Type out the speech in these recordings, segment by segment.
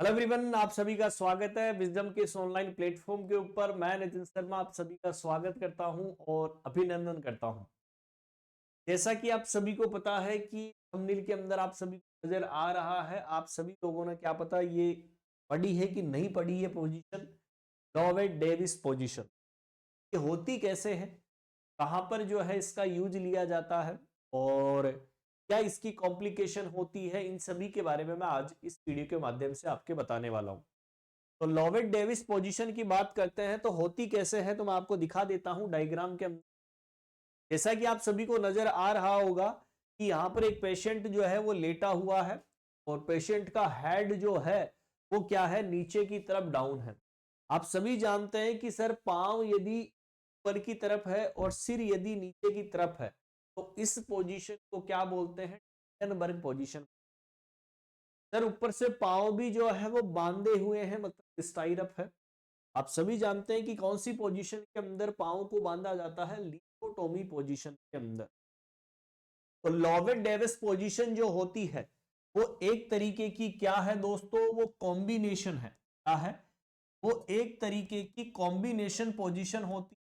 Hello everyone, आप सभी का स्वागत है विजडम के इस ऑनलाइन प्लेटफॉर्म के ऊपर। मैं नितिन शर्मा आप सभी का स्वागत करता हूं और अभिनंदन करता हूं। जैसा कि आप सभी को पता है कि थंबनेल के अंदर आप सभी को नजर आ रहा है, आप सभी लोगों ने क्या पता ये पढ़ी है कि नहीं पढ़ी है पोजीशन, लॉवेट डेविस पोजीशन। ये होती कैसे है, कहां पर जो है इसका यूज लिया जाता है और क्या इसकी कॉम्प्लिकेशन होती है, इन सभी के बारे में मैं आज इस वीडियो के माध्यम से आपके बताने वाला हूं। तो लॉवेट डेविस पोजीशन की बात करते हैं तो होती कैसे है, तो मैं आपको दिखा देता हूं डायग्राम के अंदर। जैसा कि आप सभी को नजर आ रहा होगा कि यहां पर एक पेशेंट जो है वो लेटा हुआ है और पेशेंट का हेड जो है वो क्या है, नीचे की तरफ डाउन है। आप सभी जानते हैं कि सर पांव यदि ऊपर की तरफ है और सिर यदि नीचे की तरफ है तो इस पोजीशन को क्या बोलते हैं, टेनबर्ग पोजीशन। सर ऊपर से पांव भी जो है वो बांधे हुए हैं, मतलब स्टाइरअप है। आप सभी जानते हैं कि कौन सी पोजीशन के अंदर पांव को बांधा जाता है, लिथोटोमी पोजीशन के अंदर। तो लॉवेट डेविस पोजीशन जो होती है वो एक तरीके की क्या है दोस्तों, वो कॉम्बिनेशन है। क्या है वो, एक तरीके की कॉम्बिनेशन पोजीशन होती है।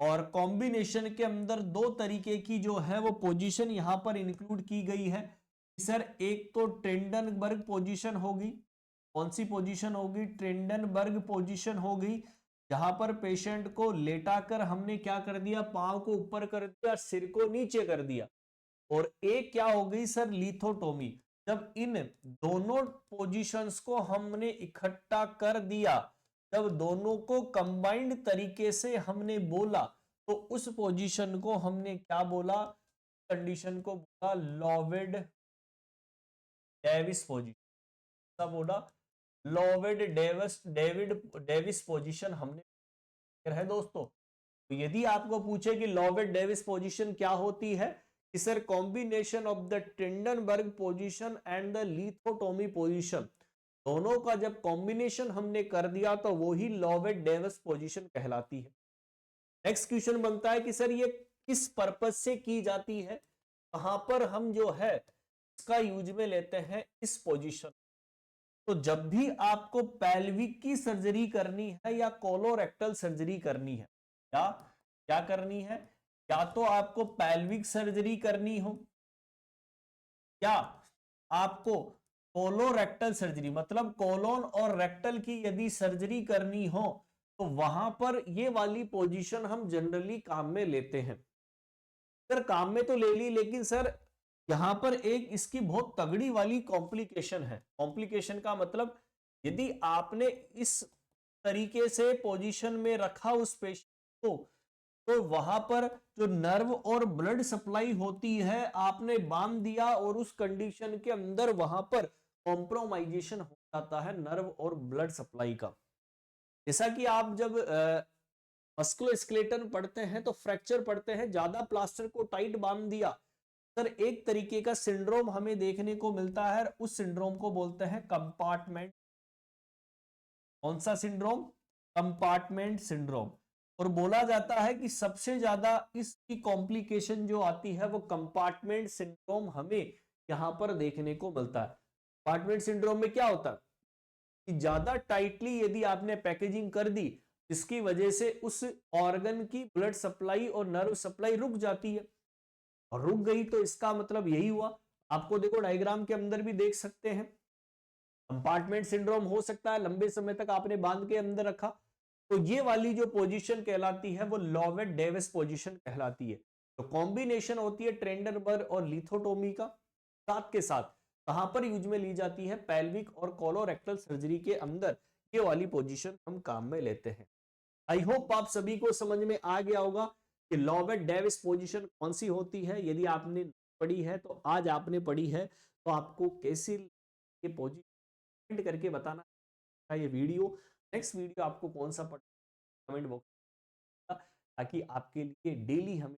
और कॉम्बिनेशन के अंदर दो तरीके की जो है वो पोजीशन यहां पर इंक्लूड की गई है। सर एक तो ट्रेंडनबर्ग पोजीशन होगी। कौन सी पोजीशन होगी, ट्रेंडनबर्ग पोजीशन होगी, जहां पर पेशेंट को लेटाकर हमने क्या कर दिया, पांव को ऊपर कर दिया, सिर को नीचे कर दिया। और एक क्या हो गई सर, लिथोटोमी। जब इन दोनों पोजीशंस को हमने इकट्ठा कर दिया, जब दोनों को कंबाइंड तरीके से हमने बोला तो उस पोजीशन को हमने क्या बोला, कंडीशन को बोला लॉवेट डेविस पोजीशन। बोला लॉवेट डेविस पोजीशन हमने है दोस्तों। तो यदि आपको पूछे कि लॉवेट डेविस पोजीशन क्या होती है, sir combination of the Trendelenburg position and the lithotomy position, दोनों का जब कॉम्बिनेशन हमने कर दिया तो वो ही लॉवेट डेविस पोजीशन कहलाती है। नेक्स्ट क्वेश्चन बनता है कि सर ये किस पर्पज से की जाती है, कहां पर हम जो है इसका यूज में लेते हैं इस पोजीशन। तो जब भी आपको पेल्विक की सर्जरी करनी है या कोलोरेक्टल सर्जरी करनी है, क्या क्या करनी है, या तो आपको पेल्विक सर्जरी करनी हो या आपको कोलोरेक्टल सर्जरी मतलब कोलोन और रेक्टल की यदि सर्जरी करनी हो तो वहां पर ये वाली पोजीशन हम जनरली काम में लेते हैं। सर काम में तो ले ली, लेकिन सर यहां पर एक इसकी बहुत तगड़ी वाली कॉम्प्लिकेशन है। कॉम्प्लिकेशन का मतलब यदि आपने इस तरीके से पोजीशन में रखा उस पेशेंट को तो वहां पर जो नर्व और ब्लड सप्लाई होती है आपने बांध दिया और उस कंडीशन के अंदर वहां पर कॉम्प्रोमाइजेशन हो जाता है नर्व और ब्लड सप्लाई का। जैसा कि आप जब मस्कुलोस्केलेटन पढ़ते हैं तो फ्रैक्चर पढ़ते हैं, ज्यादा प्लास्टर को टाइट बांध दिया, सर एक तरीके का सिंड्रोम हमें देखने को मिलता है, उस सिंड्रोम को बोलते हैं कंपार्टमेंट। कौन सा सिंड्रोम, कंपार्टमेंट सिंड्रोम। और बोला जाता है कि सबसे ज्यादा इसकी कॉम्प्लिकेशन जो आती है वो कंपार्टमेंट सिंड्रोम हमें यहां पर देखने को मिलता है। कंपार्टमेंट सिंड्रोम में क्या होता है कि ज्यादा टाइटली यदि आपने पैकेजिंग कर दी जिसकी वजह से उस ऑर्गन की ब्लड सप्लाई और नर्व सप्लाई रुक जाती है, और रुक गई तो इसका मतलब यही हुआ, आपको देखो डायग्राम के अंदर भी देख सकते हैं कंपार्टमेंट सिंड्रोम हो सकता है लंबे समय तक आपने बांध के अंदर रखा। तो ये वाली जो पोजीशन कहलाती है वो लॉवेट डेविस पोजीशन कहलाती है। तो कॉम्बिनेशन होती है ट्रेंडनबर्ग और लिथोटोमी का। साथ के साथ कहां पर यूज में ली जाती है, पेल्विक और कोलोरेक्टल सर्जरी के अंदर ये वाली पोजीशन हम काम में लेते हैं। आई होप आप सभी को समझ में आ गया होगा कि लॉवेट डेविस पोजीशन कौन सी होती है। यदि आपने पढ़ी है तो आज आपने पढ़ी है, तो आपको कैसी ये पोजीशन करके बताना ये वीडियो। नेक्स्ट वीडियो आपको कौन सा पढ़ना, कमेंट बॉक्स, ताकि आपके लिए डेली हम